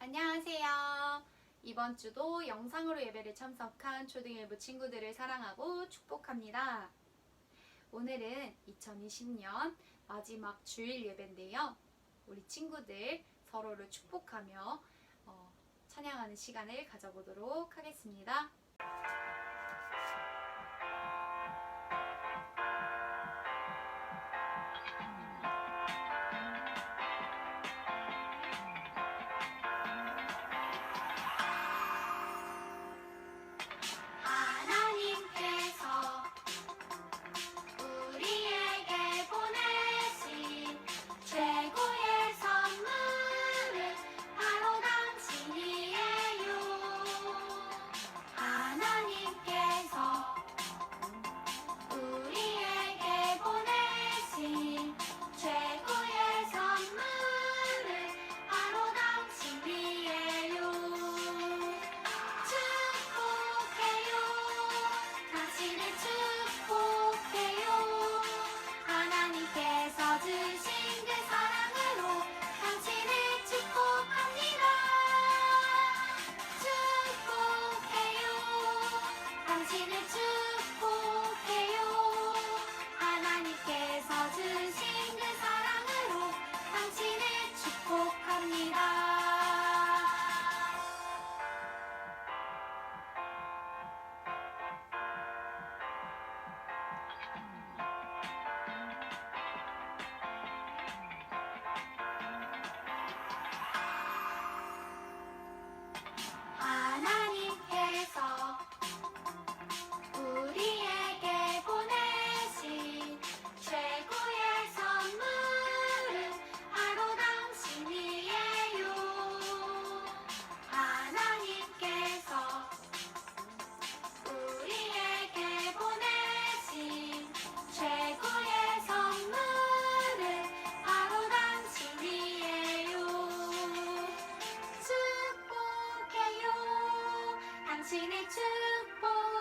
안녕하세요. 이번 주도 영상으로 예배를 참석한 초등일부 친구들을 사랑하고 축복합니다. 오늘은 2020년 마지막 주일 예배인데요. 우리 친구들 서로를 축복하며 찬양하는 시간을 가져보도록 하겠습니다. 당신을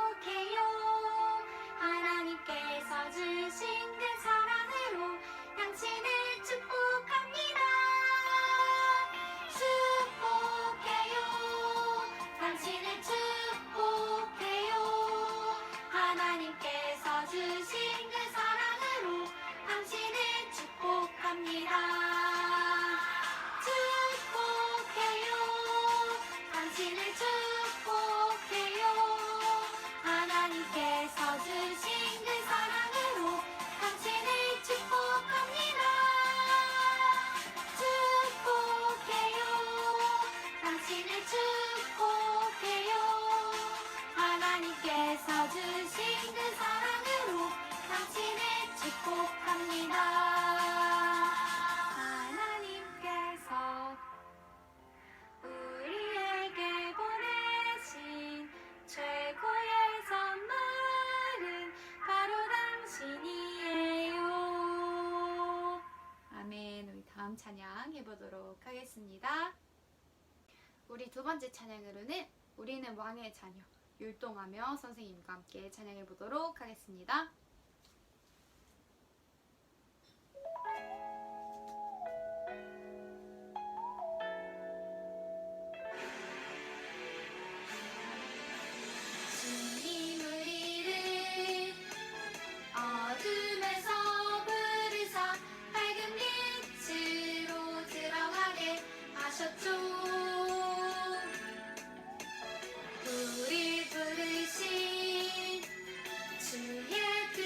축복해요. 하나님께서 주신 그 사랑으로 당신을 축복합니다. 축복해요. 당신을 축복해요. 하나님께서 주신 그 사랑으로 당신을 축복합니다. 축복해요. 당신을 축복해요. 하나님께서 주신 그 사랑으로 당신을 축복합니다. 축복해요. 당신을 축복해요. 하나님께서 주신 그 사랑으로 당신을 축복합니다. 하나님께서 우리에게 보내신 최고의 선물은 바로 당신이에요. 아멘. 우리 다음 찬양 해보도록 하겠습니다. 우리 두 번째 찬양으로는 우리는 왕의 자녀 율동하며 선생님과 함께 찬양해 보도록 하겠습니다. 주님 우리를 어둠에서 부르사 밝은 빛으로 들어가게 하셨죠. 우리 부르신 주의 그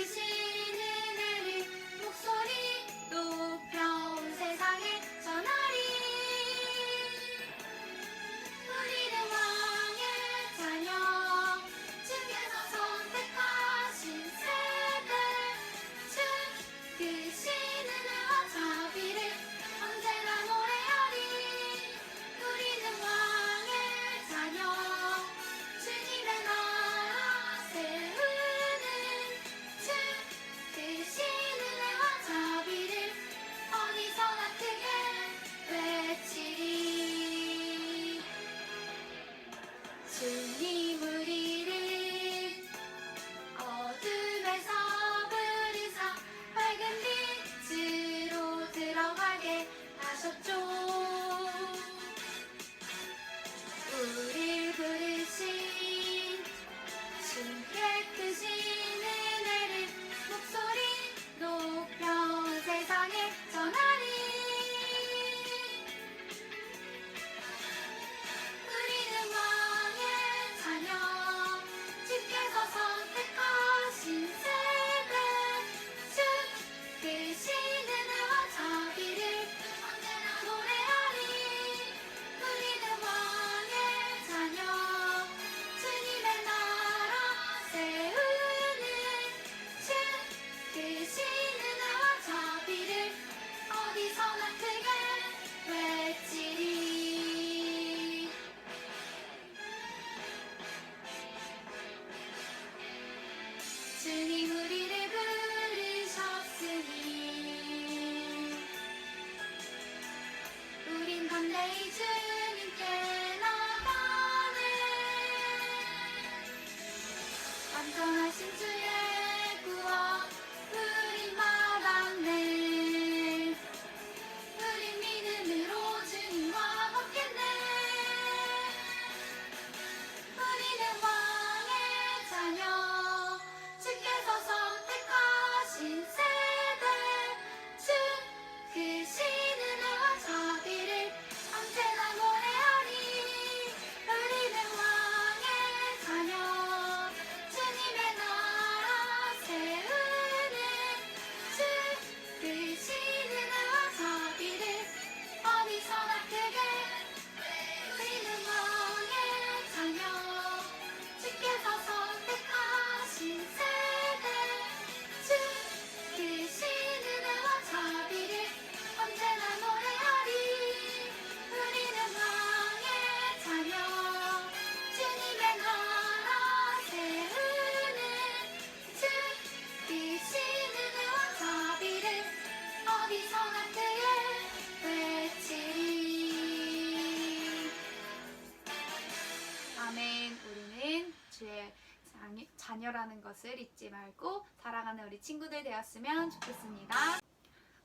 자녀라는 것을 잊지 말고 살아가는 우리 친구들 되었으면 좋겠습니다.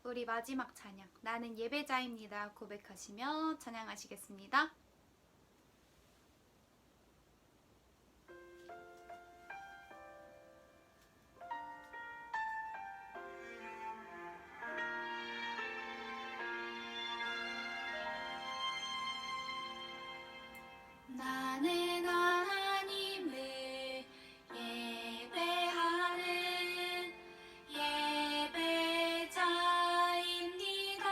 우리 마지막 찬양, 나는 예배자입니다 고백하시며 찬양하시겠습니다. 나는 하나님을 예배하는 예배자입니다.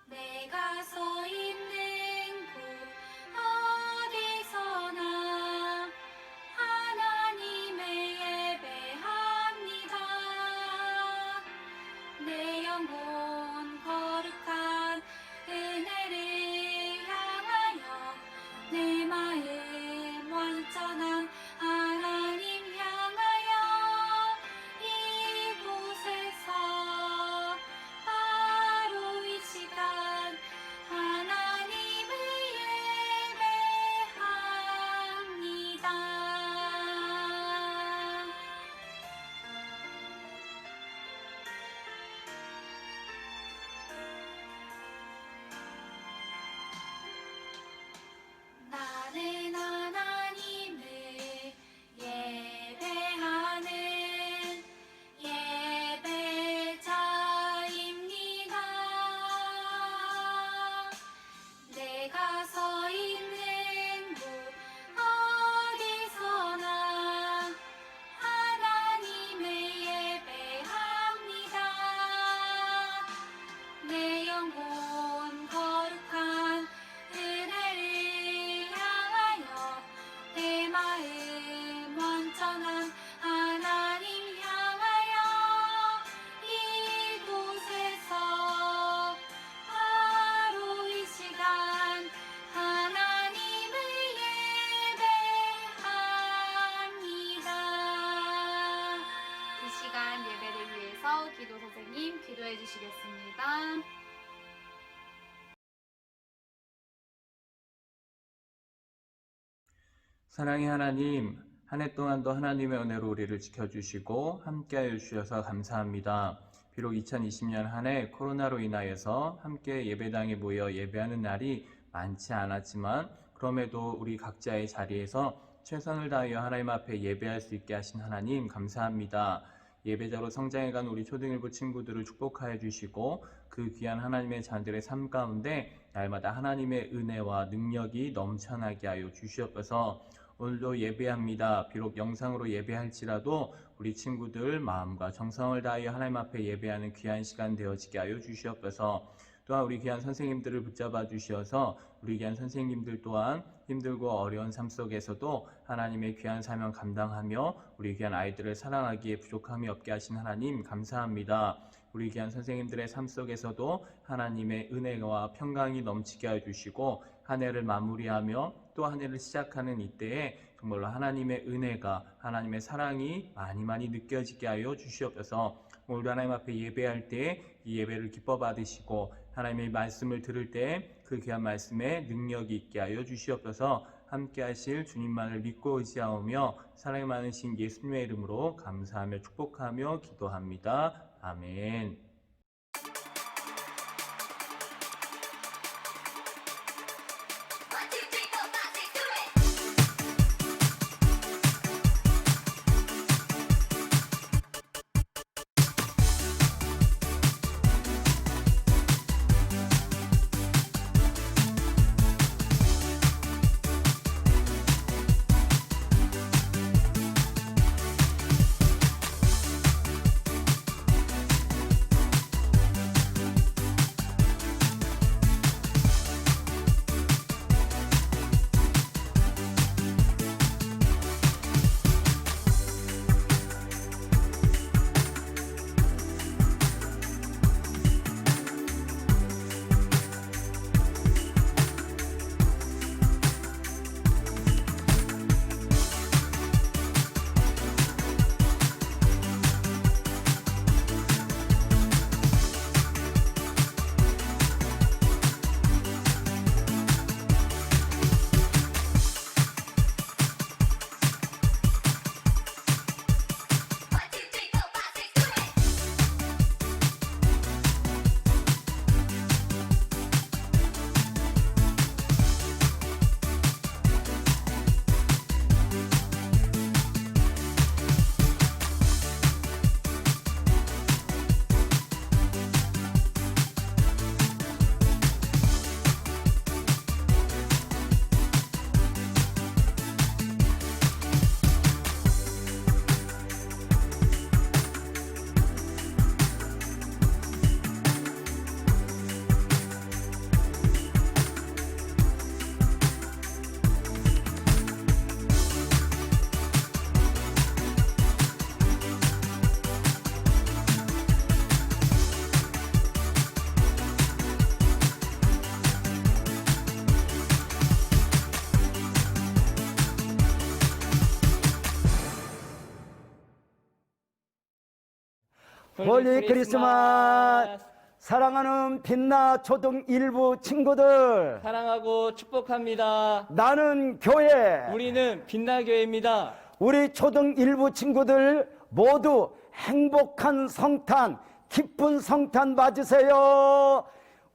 내가 서 있는 곳 어디서나 하나님을 예배합니다. 내 영혼 거룩한 은혜를 향하여 내 마음 완전한 하나님 향하여 이곳에서 바로 이 시간 하나님을 예배합니다. 나는 하나님을 예배하는 예배자입니다. 내가 서 있는 곳 어디서나 하나님을 예배합니다. 내 영혼 거룩한 은혜를 향하여 내 마음 완전한 하나님 향하여 이곳에서 바로 이 시간 하나님을 예배합니다. 이 시간 예배를 위해서 기도 선생님 기도해 주시겠습니다. 사랑의 하나님, 한 해 동안도 하나님의 은혜로 우리를 지켜주시고 함께하여 주셔서 감사합니다. 비록 2020년 한 해 코로나로 인하여서 함께 예배당에 모여 예배하는 날이 많지 않았지만 그럼에도 우리 각자의 자리에서 최선을 다하여 하나님 앞에 예배할 수 있게 하신 하나님 감사합니다. 예배자로 성장해간 우리 초등일부 친구들을 축복하여 주시고 그 귀한 하나님의 자녀들의 삶 가운데 날마다 하나님의 은혜와 능력이 넘쳐나게 하여 주시옵소서. 오늘도 예배합니다. 비록 영상으로 예배할지라도 우리 친구들 마음과 정성을 다하여 하나님 앞에 예배하는 귀한 시간 되어지게 하여 주시옵소서. 또한 우리 귀한 선생님들을 붙잡아 주셔서 우리 귀한 선생님들 또한 힘들고 어려운 삶 속에서도 하나님의 귀한 사명 감당하며 우리 귀한 아이들을 사랑하기에 부족함이 없게 하신 하나님 감사합니다. 우리 귀한 선생님들의 삶 속에서도 하나님의 은혜와 평강이 넘치게 해주시고 한 해를 마무리하며 또 한 해를 시작하는 이때에 정말로 하나님의 은혜가 하나님의 사랑이 많이 느껴지게 하여 주시옵소서. 오늘도 하나님 앞에 예배할 때 이 예배를 기뻐 받으시고 하나님의 말씀을 들을 때 그 귀한 말씀에 능력이 있게 하여 주시옵소서. 함께 하실 주님만을 믿고 의지하오며 사랑이 많으신 예수님의 이름으로 감사하며 축복하며 기도합니다. 아멘. 홀리 크리스마스. 사랑하는 빛나 초등 1부 친구들, 사랑하고 축복합니다. 나는 교회, 우리는 빛나교회입니다. 우리 초등 1부 친구들 모두 행복한 성탄, 기쁜 성탄 맞으세요.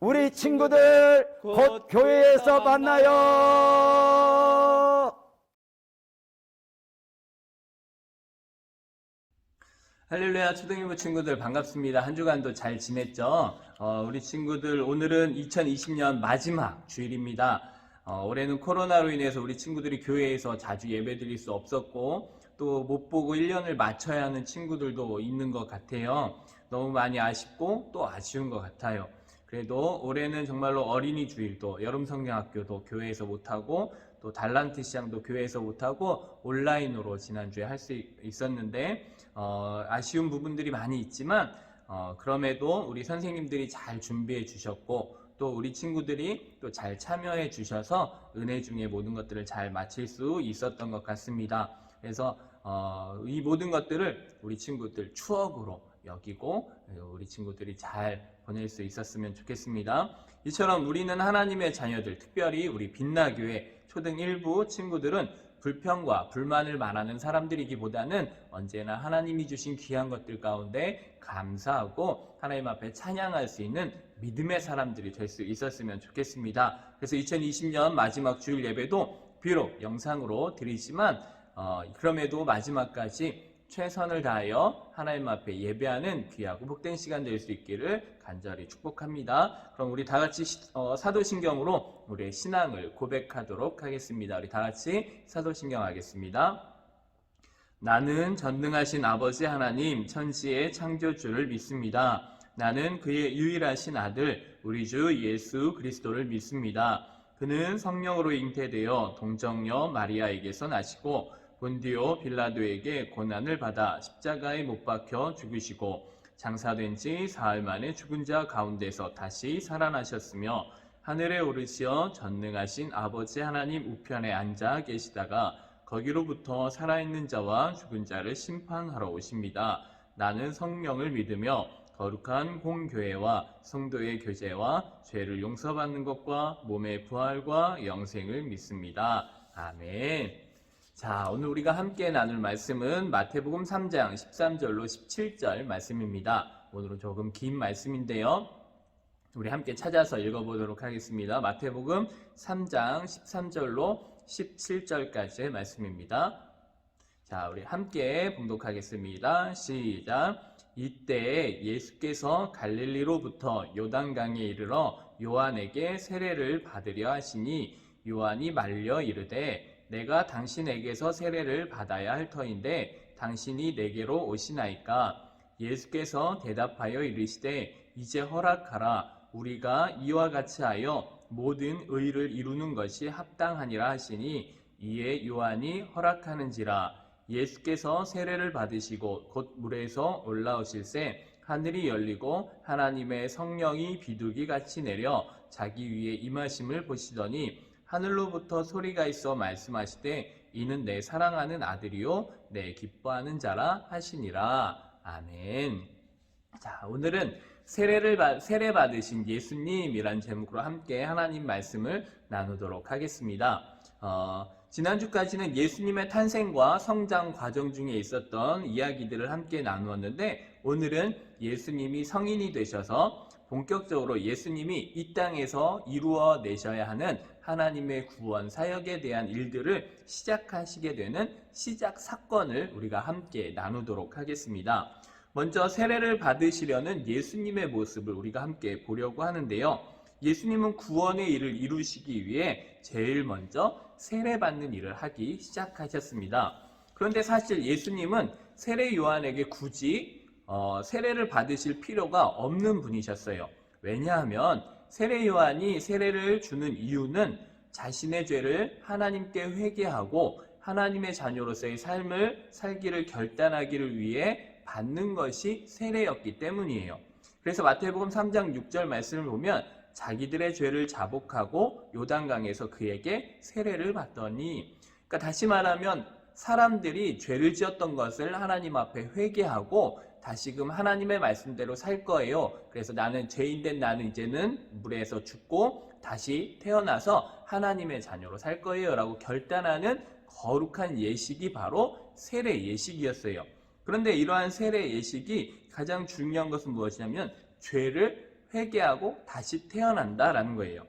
우리 친구들 곧 교회에서 만나요. 할렐루야 초등일부 친구들 반갑습니다. 한 주간도 잘 지냈죠? 우리 친구들 오늘은 2020년 마지막 주일입니다. 올해는 코로나로 인해서 우리 친구들이 교회에서 자주 예배드릴 수 없었고 또 못 보고 1년을 마쳐야 하는 친구들도 있는 것 같아요. 너무 많이 아쉽고 또 아쉬운 것 같아요. 그래도 올해는 정말로 어린이 주일도 여름성경학교도 교회에서 못하고 또 달란트 시장도 교회에서 못하고 온라인으로 지난주에 할 수 있었는데 아쉬운 부분들이 많이 있지만 그럼에도 우리 선생님들이 잘 준비해 주셨고 또 우리 친구들이 또 잘 참여해 주셔서 은혜 중에 모든 것들을 잘 마칠 수 있었던 것 같습니다. 그래서 이 모든 것들을 우리 친구들 추억으로 여기고 우리 친구들이 잘 보낼 수 있었으면 좋겠습니다. 이처럼 우리는 하나님의 자녀들, 특별히 우리 빛나교회 초등 1부 친구들은 불평과 불만을 말하는 사람들이기보다는 언제나 하나님이 주신 귀한 것들 가운데 감사하고 하나님 앞에 찬양할 수 있는 믿음의 사람들이 될 수 있었으면 좋겠습니다. 그래서 2020년 마지막 주일 예배도 비록 영상으로 드리지만 그럼에도 마지막까지 최선을 다하여 하나님 앞에 예배하는 귀하고 복된 시간 될 수 있기를 간절히 축복합니다. 그럼 우리 다 같이 사도신경으로 우리의 신앙을 고백하도록 하겠습니다. 우리 다 같이 사도신경 하겠습니다. 나는 전능하신 아버지 하나님 천지의 창조주를 믿습니다. 나는 그의 유일하신 아들 우리 주 예수 그리스도를 믿습니다. 그는 성령으로 잉태되어 동정녀 마리아에게서 나시고 본디오 빌라도에게 고난을 받아 십자가에 못 박혀 죽으시고 장사된 지 사흘 만에 죽은 자 가운데서 다시 살아나셨으며 하늘에 오르시어 전능하신 아버지 하나님 우편에 앉아 계시다가 거기로부터 살아있는 자와 죽은 자를 심판하러 오십니다. 나는 성령을 믿으며 거룩한 공교회와 성도의 교제와 죄를 용서받는 것과 몸의 부활과 영생을 믿습니다. 아멘. 자, 오늘 우리가 함께 나눌 말씀은 마태복음 3장 13절로 17절 말씀입니다. 오늘은 조금 긴 말씀인데요. 우리 함께 찾아서 읽어보도록 하겠습니다. 마태복음 3장 13절로 17절까지의 말씀입니다. 자, 우리 함께 봉독하겠습니다. 시작. 이때 예수께서 갈릴리로부터 요단강에 이르러 요한에게 세례를 받으려 하시니 요한이 말려 이르되 내가 당신에게서 세례를 받아야 할 터인데 당신이 내게로 오시나이까? 예수께서 대답하여 이르시되 이제 허락하라. 우리가 이와 같이 하여 모든 의를 이루는 것이 합당하니라 하시니 이에 요한이 허락하는지라. 예수께서 세례를 받으시고 곧 물에서 올라오실새 하늘이 열리고 하나님의 성령이 비둘기같이 내려 자기 위에 임하심을 보시더니 하늘로부터 소리가 있어 말씀하시되 이는 내 사랑하는 아들이요 내 기뻐하는 자라 하시니라. 아멘. 자, 오늘은 세례 받으신 예수님이란 제목으로 함께 하나님 말씀을 나누도록 하겠습니다. 지난주까지는 예수님의 탄생과 성장 과정 중에 있었던 이야기들을 함께 나누었는데 오늘은 예수님이 성인이 되셔서 본격적으로 예수님이 이 땅에서 이루어내셔야 하는 하나님의 구원 사역에 대한 일들을 시작하시게 되는 시작 사건을 우리가 함께 나누도록 하겠습니다. 먼저 세례를 받으시려는 예수님의 모습을 우리가 함께 보려고 하는데요. 예수님은 구원의 일을 이루시기 위해 제일 먼저 세례받는 일을 하기 시작하셨습니다. 그런데 사실 예수님은 세례 요한에게 굳이 세례를 받으실 필요가 없는 분이셨어요. 왜냐하면 세례 요한이 세례를 주는 이유는 자신의 죄를 하나님께 회개하고 하나님의 자녀로서의 삶을 살기를 결단하기를 위해 받는 것이 세례였기 때문이에요. 그래서 마태복음 3장 6절 말씀을 보면 자기들의 죄를 자복하고 요단강에서 그에게 세례를 받더니, 그러니까 다시 말하면 사람들이 죄를 지었던 것을 하나님 앞에 회개하고 다시금 하나님의 말씀대로 살 거예요. 그래서 나는 죄인된 나는 이제는 물에서 죽고 다시 태어나서 하나님의 자녀로 살 거예요 라고 결단하는 거룩한 예식이 바로 세례 예식이었어요. 그런데 이러한 세례 예식이 가장 중요한 것은 무엇이냐면 죄를 회개하고 다시 태어난다라는 거예요.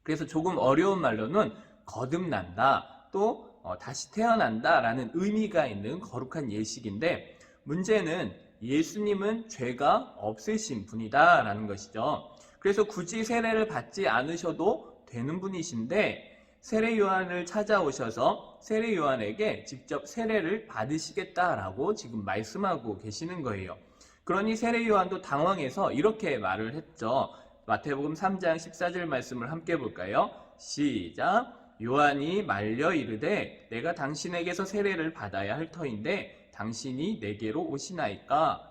그래서 조금 어려운 말로는 거듭난다, 또 다시 태어난다라는 의미가 있는 거룩한 예식인데, 문제는 예수님은 죄가 없으신 분이다라는 것이죠. 그래서 굳이 세례를 받지 않으셔도 되는 분이신데 세례 요한을 찾아오셔서 세례 요한에게 직접 세례를 받으시겠다라고 지금 말씀하고 계시는 거예요. 그러니 세례 요한도 당황해서 이렇게 말을 했죠. 마태복음 3장 14절 말씀을 함께 볼까요? 시작. 요한이 말려 이르되 내가 당신에게서 세례를 받아야 할 터인데 당신이 내게로 오시나이까?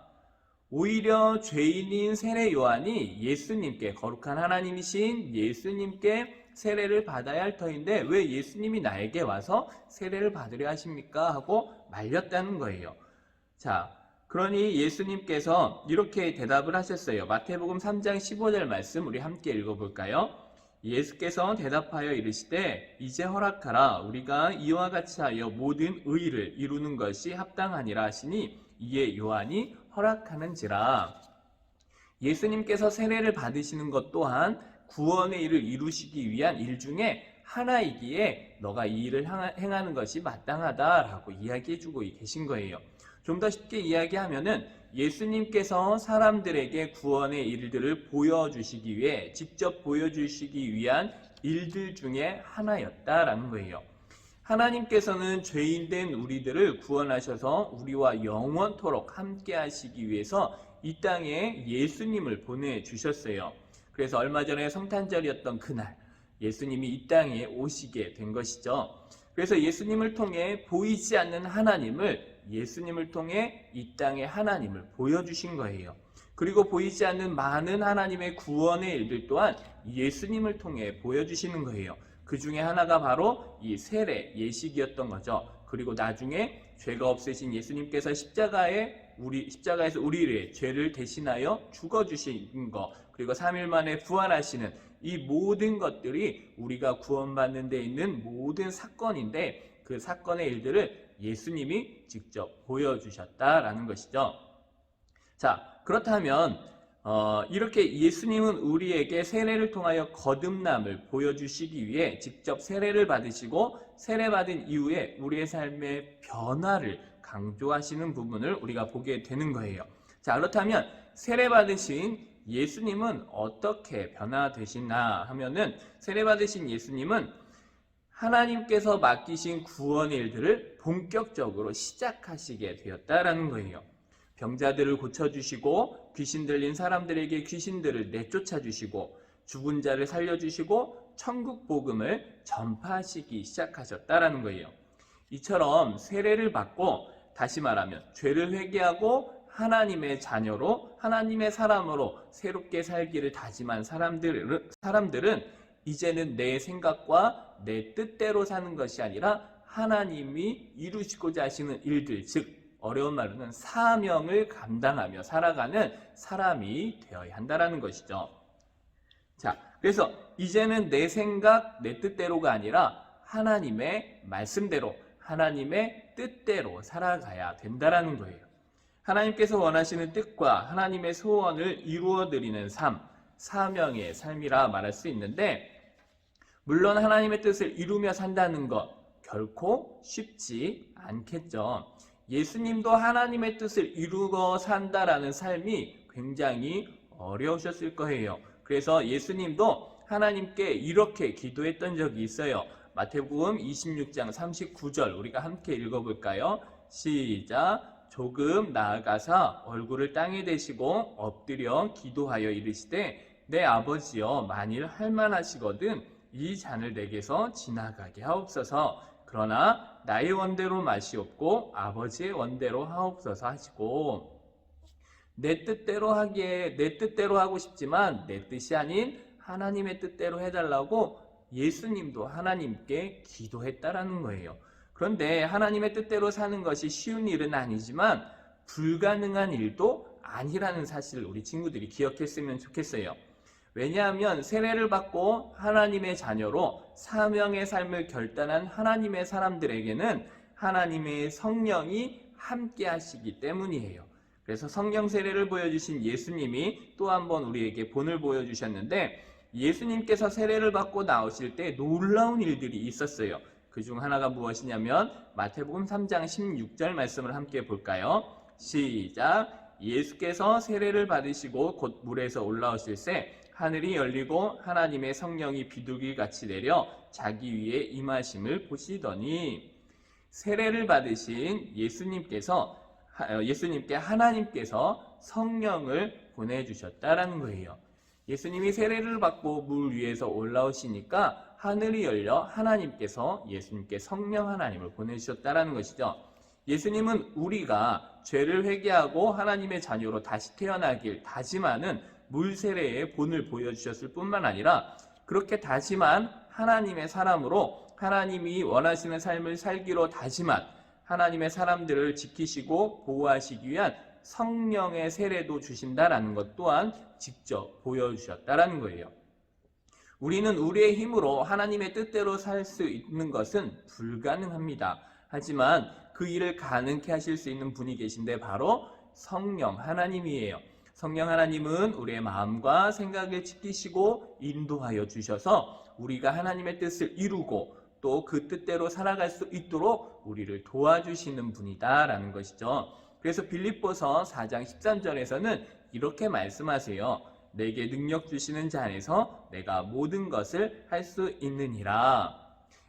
오히려 죄인인 세례 요한이 예수님께, 거룩한 하나님이신 예수님께 세례를 받아야 할 터인데 왜 예수님이 나에게 와서 세례를 받으려 하십니까? 하고 말렸다는 거예요. 자, 그러니 예수님께서 이렇게 대답을 하셨어요. 마태복음 3장 15절 말씀 우리 함께 읽어볼까요? 예수께서 대답하여 이르시되 이제 허락하라. 우리가 이와 같이 하여 모든 의를 이루는 것이 합당하니라 하시니 이에 요한이 허락하는지라. 예수님께서 세례를 받으시는 것 또한 구원의 일을 이루시기 위한 일 중에 하나이기에 너가 이 일을 행하는 것이 마땅하다라고 이야기해주고 계신 거예요. 좀 더 쉽게 이야기하면은 예수님께서 사람들에게 구원의 일들을 보여주시기 위해, 직접 보여주시기 위한 일들 중에 하나였다라는 거예요. 하나님께서는 죄인된 우리들을 구원하셔서 우리와 영원토록 함께 하시기 위해서 이 땅에 예수님을 보내주셨어요. 그래서 얼마 전에 성탄절이었던 그날 예수님이 이 땅에 오시게 된 것이죠. 그래서 예수님을 통해 보이지 않는 하나님을, 예수님을 통해 이 땅에 하나님을 보여주신 거예요. 그리고 보이지 않는 많은 하나님의 구원의 일들 또한 예수님을 통해 보여주시는 거예요. 그 중에 하나가 바로 이 세례 예식이었던 거죠. 그리고 나중에 죄가 없으신 예수님께서 십자가에서 우리의 죄를 대신하여 죽어주신 것, 그리고 3일 만에 부활하시는 이 모든 것들이 우리가 구원받는 데 있는 모든 사건인데 그 사건의 일들을 예수님이 직접 보여주셨다라는 것이죠. 자, 그렇다면 이렇게 예수님은 우리에게 세례를 통하여 거듭남을 보여주시기 위해 직접 세례를 받으시고 세례받은 이후에 우리의 삶의 변화를 강조하시는 부분을 우리가 보게 되는 거예요. 자, 그렇다면 세례받으신 예수님은 어떻게 변화되시나 하면은, 세례받으신 예수님은 하나님께서 맡기신 구원의 일들을 본격적으로 시작하시게 되었다라는 거예요. 병자들을 고쳐주시고 귀신 들린 사람들에게 귀신들을 내쫓아주시고 죽은 자를 살려주시고 천국 복음을 전파하시기 시작하셨다라는 거예요. 이처럼 세례를 받고, 다시 말하면 죄를 회개하고 하나님의 자녀로, 하나님의 사람으로 새롭게 살기를 다짐한 사람들은 이제는 내 생각과 내 뜻대로 사는 것이 아니라 하나님이 이루시고자 하시는 일들, 즉 어려운 말로는 사명을 감당하며 살아가는 사람이 되어야 한다는 것이죠. 자, 그래서 이제는 내 생각, 내 뜻대로가 아니라 하나님의 말씀대로, 하나님의 뜻대로 살아가야 된다는 거예요. 하나님께서 원하시는 뜻과 하나님의 소원을 이루어드리는 삶, 사명의 삶이라 말할 수 있는데, 물론 하나님의 뜻을 이루며 산다는 것 결코 쉽지 않겠죠. 예수님도 하나님의 뜻을 이루어 산다라는 삶이 굉장히 어려우셨을 거예요. 그래서 예수님도 하나님께 이렇게 기도했던 적이 있어요. 마태복음 26장 39절 우리가 함께 읽어볼까요? 시작. 조금 나아가사 얼굴을 땅에 대시고 엎드려 기도하여 이르시되 내 아버지여, 만일 할만하시거든 이 잔을 내게서 지나가게 하옵소서. 그러나 나의 원대로 마시옵고 아버지의 원대로 하옵소서 하시고, 내 뜻대로 하고 싶지만 내 뜻이 아닌 하나님의 뜻대로 해달라고 예수님도 하나님께 기도했다라는 거예요. 그런데 하나님의 뜻대로 사는 것이 쉬운 일은 아니지만 불가능한 일도 아니라는 사실을 우리 친구들이 기억했으면 좋겠어요. 왜냐하면 세례를 받고 하나님의 자녀로 사명의 삶을 결단한 하나님의 사람들에게는 하나님의 성령이 함께 하시기 때문이에요. 그래서 성령 세례를 보여주신 예수님이 또 한 번 우리에게 본을 보여주셨는데, 예수님께서 세례를 받고 나오실 때 놀라운 일들이 있었어요. 그 중 하나가 무엇이냐면 마태복음 3장 16절 말씀을 함께 볼까요? 시작. 예수께서 세례를 받으시고 곧 물에서 올라오실 새 하늘이 열리고 하나님의 성령이 비둘기같이 내려 자기 위에 임하심을 보시더니, 세례를 받으신 예수님께 하나님께서 성령을 보내주셨다라는 거예요. 예수님이 세례를 받고 물 위에서 올라오시니까 하늘이 열려 하나님께서 예수님께 성령 하나님을 보내주셨다라는 것이죠. 예수님은 우리가 죄를 회개하고 하나님의 자녀로 다시 태어나길 다짐하는 물 세례의 본을 보여주셨을 뿐만 아니라, 그렇게 다짐한 하나님의 사람으로 하나님이 원하시는 삶을 살기로 다짐한 하나님의 사람들을 지키시고 보호하시기 위한 성령의 세례도 주신다라는 것 또한 직접 보여주셨다라는 거예요. 우리는 우리의 힘으로 하나님의 뜻대로 살 수 있는 것은 불가능합니다. 하지만 그 일을 가능케 하실 수 있는 분이 계신데 바로 성령 하나님이에요. 성령 하나님은 우리의 마음과 생각을 지키시고 인도하여 주셔서 우리가 하나님의 뜻을 이루고 또 그 뜻대로 살아갈 수 있도록 우리를 도와주시는 분이다라는 것이죠. 그래서 빌립보서 4장 13절에서는 이렇게 말씀하세요. 내게 능력 주시는 자 안에서 내가 모든 것을 할 수 있느니라.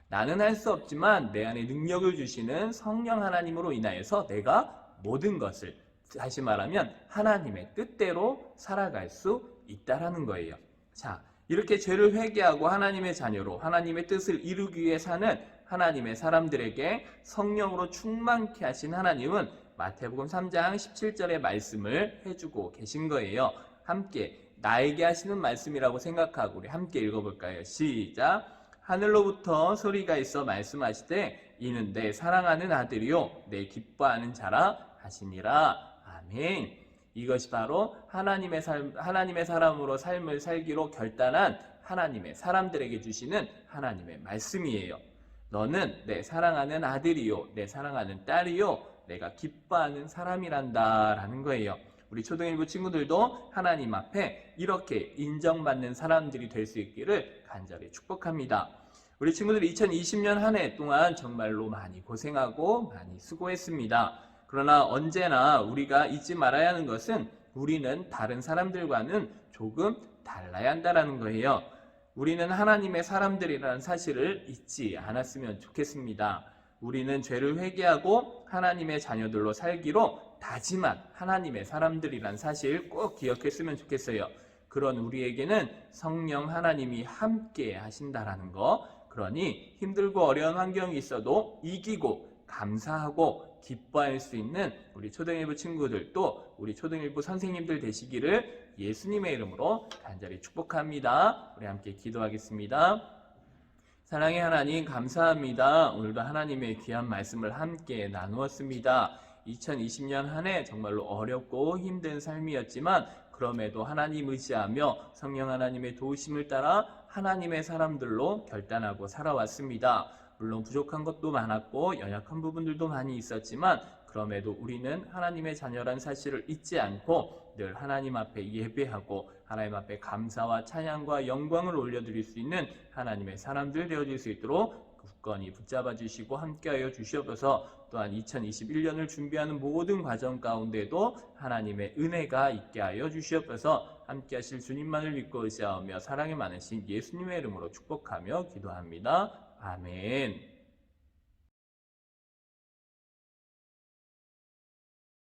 나는 할 수 없지만 내 안에 능력을 주시는 성령 하나님으로 인하여서 내가 모든 것을, 다시 말하면 하나님의 뜻대로 살아갈 수 있다라는 거예요. 자, 이렇게 죄를 회개하고 하나님의 자녀로 하나님의 뜻을 이루기 위해 사는 하나님의 사람들에게 성령으로 충만케 하신 하나님은 마태복음 3장 17절의 말씀을 해주고 계신 거예요. 함께 나에게 하시는 말씀이라고 생각하고 우리 함께 읽어볼까요? 시작. 하늘로부터 소리가 있어 말씀하시되 이는 내 사랑하는 아들이요 내 기뻐하는 자라 하시니라. 아멘. 이것이 바로 하나님의 사람으로 삶을 살기로 결단한 하나님의 사람들에게 주시는 하나님의 말씀이에요. 너는 내 사랑하는 아들이요 내 사랑하는 딸이요 내가 기뻐하는 사람이란다 라는 거예요. 우리 초등일부 친구들도 하나님 앞에 이렇게 인정받는 사람들이 될 수 있기를 간절히 축복합니다. 우리 친구들이 2020년 한 해 동안 정말로 많이 고생하고 많이 수고했습니다. 그러나 언제나 우리가 잊지 말아야 하는 것은 우리는 다른 사람들과는 조금 달라야 한다는 거예요. 우리는 하나님의 사람들이라는 사실을 잊지 않았으면 좋겠습니다. 우리는 죄를 회개하고 하나님의 자녀들로 살기로 다짐한 하나님의 사람들이란 사실 꼭 기억했으면 좋겠어요. 그런 우리에게는 성령 하나님이 함께 하신다라는 거. 그러니 힘들고 어려운 환경이 있어도 이기고 감사하고 기뻐할 수 있는 우리 초등일부 친구들 또 우리 초등일부 선생님들 되시기를 예수님의 이름으로 간절히 축복합니다. 우리 함께 기도하겠습니다. 사랑의 하나님 감사합니다. 오늘도 하나님의 귀한 말씀을 함께 나누었습니다. 2020년 한 해 정말로 어렵고 힘든 삶이었지만 그럼에도 하나님 의지하며 성령 하나님의 도우심을 따라 하나님의 사람들로 결단하고 살아왔습니다. 물론 부족한 것도 많았고 연약한 부분들도 많이 있었지만 그럼에도 우리는 하나님의 자녀란 사실을 잊지 않고 늘 하나님 앞에 예배하고 하나님 앞에 감사와 찬양과 영광을 올려드릴 수 있는 하나님의 사람들 되어질 수 있도록 굳건히 붙잡아 주시고 함께하여 주시옵소서. 또한 2021년을 준비하는 모든 과정 가운데도 하나님의 은혜가 있게 하여 주시옵소서. 함께하실 주님만을 믿고 의지하며 사랑이 많으신 예수님의 이름으로 축복하며 기도합니다. 아멘.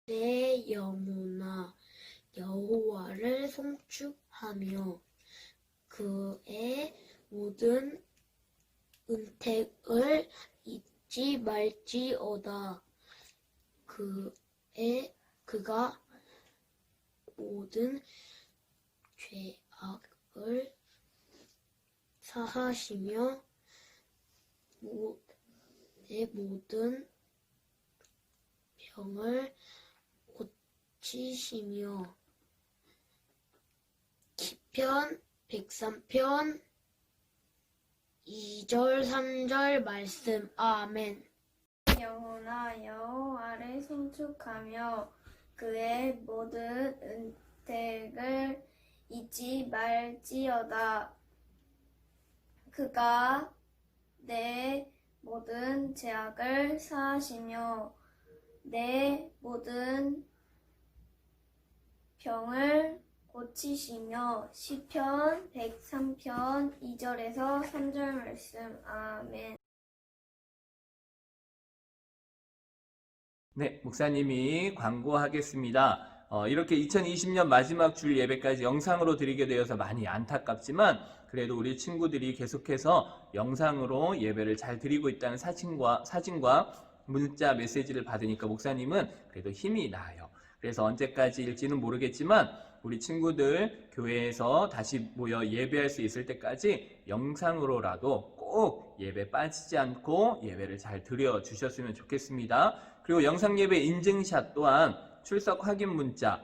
내 영혼아 여호와를 송축하며 그의 모든 은택을 잊지 말지어다. 그가 모든 죄악을 사하시며 내 모든 병을 고치시며 시편 103편 2절 3절 말씀. 아멘. 영혼아 여호와를 송축하며 그의 모든 은택을 잊지 말지어다. 그가 내 모든 죄악을 사하시며 내 모든 병을 고치시며. 시편 103편 2절에서 3절 말씀. 아멘. 네, 목사님이 광고하겠습니다. 이렇게 2020년 마지막 줄 예배까지 영상으로 드리게 되어서 많이 안타깝지만 그래도 우리 친구들이 계속해서 영상으로 예배를 잘 드리고 있다는 사진과 문자 메시지를 받으니까 목사님은 그래도 힘이 나요. 그래서 언제까지일지는 모르겠지만 우리 친구들 교회에서 다시 모여 예배할 수 있을 때까지 영상으로라도 꼭 예배 빠지지 않고 예배를 잘 드려 주셨으면 좋겠습니다. 그리고 영상 예배 인증샷 또한 출석 확인 문자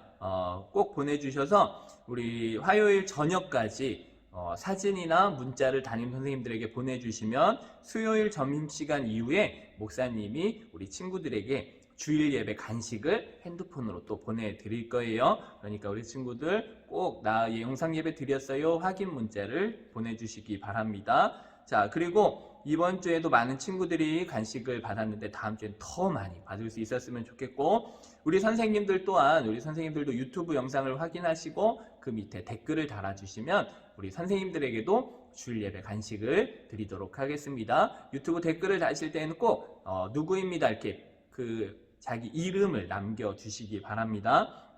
꼭 보내주셔서 우리 화요일 저녁까지 사진이나 문자를 담임 선생님들에게 보내주시면 수요일 점심시간 이후에 목사님이 우리 친구들에게 주일 예배 간식을 핸드폰으로 또 보내드릴 거예요. 그러니까 우리 친구들 꼭 나 영상 예배 드렸어요 확인 문자를 보내주시기 바랍니다. 자, 그리고 이번 주에도 많은 친구들이 간식을 받았는데 다음 주엔 더 많이 받을 수 있었으면 좋겠고 우리 선생님들 또한 우리 선생님들도 유튜브 영상을 확인하시고 그 밑에 댓글을 달아주시면 우리 선생님들에게도 주일 예배 간식을 드리도록 하겠습니다. 유튜브 댓글을 다실 때는 꼭 누구입니다 이렇게 자기 이름을 남겨주시기 바랍니다.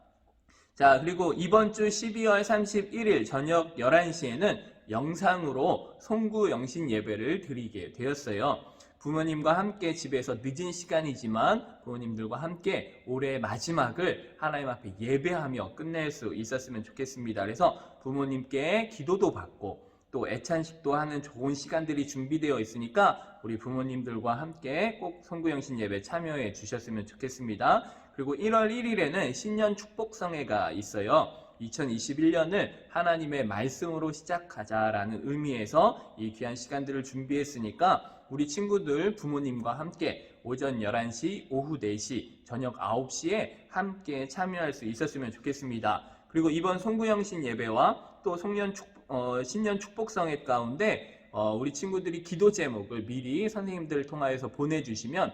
자, 그리고 이번 주 12월 31일 저녁 11시에는 영상으로 송구 영신 예배를 드리게 되었어요. 부모님과 함께 집에서 늦은 시간이지만 부모님들과 함께 올해의 마지막을 하나님 앞에 예배하며 끝낼 수 있었으면 좋겠습니다. 그래서 부모님께 기도도 받고 또 애찬식도 하는 좋은 시간들이 준비되어 있으니까 우리 부모님들과 함께 꼭 송구영신 예배 참여해 주셨으면 좋겠습니다. 그리고 1월 1일에는 신년 축복성회가 있어요. 2021년을 하나님의 말씀으로 시작하자라는 의미에서 이 귀한 시간들을 준비했으니까 우리 친구들 부모님과 함께 오전 11시, 오후 4시, 저녁 9시에 함께 참여할 수 있었으면 좋겠습니다. 그리고 이번 송구영신 예배와 또 신년 축복성회 가운데 우리 친구들이 기도 제목을 미리 선생님들을 통하여서 보내주시면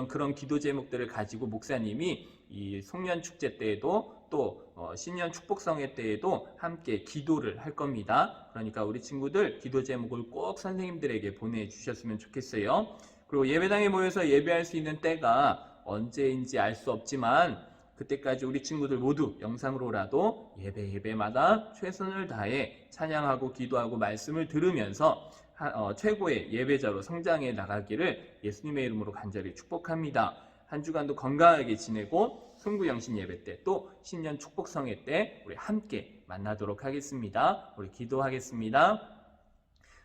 그런 기도 제목들을 가지고 목사님이 이 송년 축제 때에도 또 신년 축복성회 때에도 함께 기도를 할 겁니다. 그러니까 우리 친구들 기도 제목을 꼭 선생님들에게 보내주셨으면 좋겠어요. 그리고 예배당에 모여서 예배할 수 있는 때가 언제인지 알 수 없지만 그때까지 우리 친구들 모두 영상으로라도 예배마다 최선을 다해 찬양하고 기도하고 말씀을 들으면서 최고의 예배자로 성장해 나가기를 예수님의 이름으로 간절히 축복합니다. 한 주간도 건강하게 지내고 송구영신 예배 때 또 신년 축복성회 때 우리 함께 만나도록 하겠습니다. 우리 기도하겠습니다.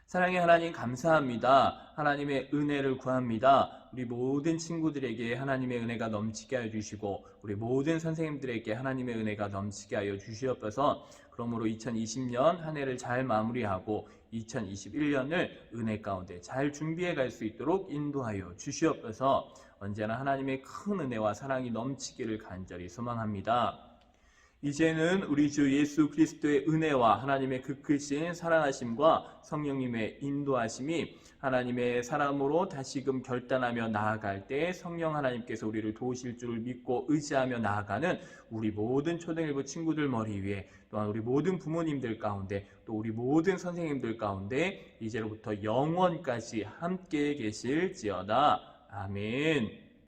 사랑의 하나님 감사합니다. 하나님의 은혜를 구합니다. 우리 모든 친구들에게 하나님의 은혜가 넘치게 하여 주시고 우리 모든 선생님들에게 하나님의 은혜가 넘치게 하여 주시옵소서. 그러므로 2020년 한 해를 잘 마무리하고 2021년을 은혜 가운데 잘 준비해 갈 수 있도록 인도하여 주시옵소서. 언제나 하나님의 큰 은혜와 사랑이 넘치기를 간절히 소망합니다. 이제는 우리 주 예수 그리스도의 은혜와 하나님의 그 크신 사랑하심과 성령님의 인도하심이 하나님의 사람으로 다시금 결단하며 나아갈 때 성령 하나님께서 우리를 도우실 줄 믿고 의지하며 나아가는 우리 모든 초등일부 친구들 머리 위에 또한 우리 모든 부모님들 가운데 또 우리 모든 선생님들 가운데 이제로부터 영원까지 함께 계실지어다. 아멘.